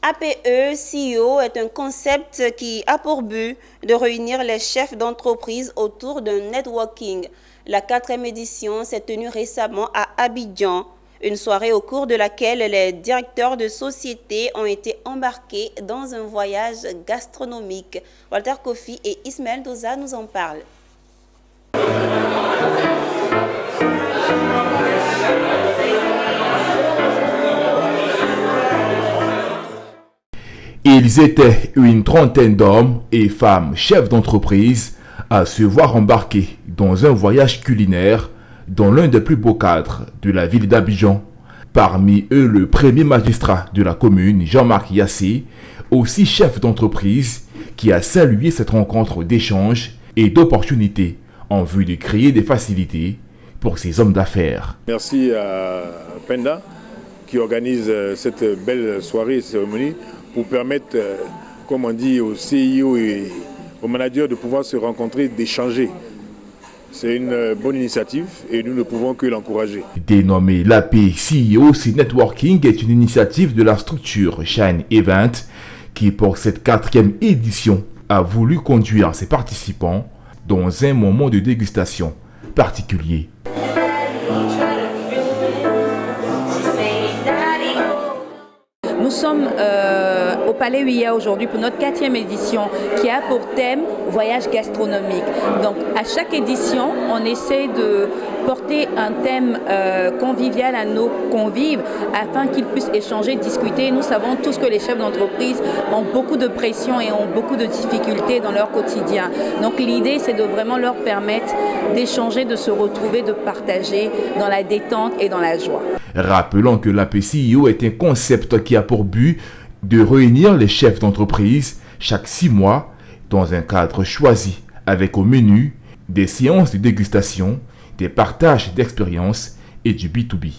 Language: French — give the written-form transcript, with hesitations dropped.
APE CEO est un concept qui a pour but de réunir les chefs d'entreprise autour d'un networking. La 4e édition s'est tenue récemment à Abidjan, une soirée au cours de laquelle les directeurs de sociétés ont été embarqués dans un voyage gastronomique. Walter Kofi et Ismaël Doza nous en parlent. Ils étaient une trentaine d'hommes et femmes chefs d'entreprise à se voir embarquer dans un voyage culinaire dans l'un des plus beaux cadres de la ville d'Abidjan. Parmi eux, le premier magistrat de la commune, Jean-Marc Yassé, aussi chef d'entreprise, qui a salué cette rencontre d'échange et d'opportunités en vue de créer des facilités pour ces hommes d'affaires. Merci à Penda qui organise cette belle soirée et cérémonie pour permettre, comme on dit, aux CIO et aux managers de pouvoir se rencontrer, d'échanger. C'est une bonne initiative et nous ne pouvons que l'encourager. Dénommé l'APE CEO Networking est une initiative de la structure Shine Event qui, pour cette 4e édition, a voulu conduire ses participants dans un moment de dégustation particulier. Nous sommes au Palais Huillat aujourd'hui pour notre 4e édition qui a pour thème voyage gastronomique. Donc à chaque édition, on essaie de porter un thème convivial à nos convives afin qu'ils puissent échanger, discuter. Nous savons tous que les chefs d'entreprise ont beaucoup de pression et ont beaucoup de difficultés dans leur quotidien. Donc l'idée, c'est de vraiment leur permettre d'échanger, de se retrouver, de partager dans la détente et dans la joie. Rappelons que l'APE CEO est un concept qui a pour but de réunir les chefs d'entreprise chaque 6 mois dans un cadre choisi avec au menu des séances de dégustation, des partages d'expériences et du B2B.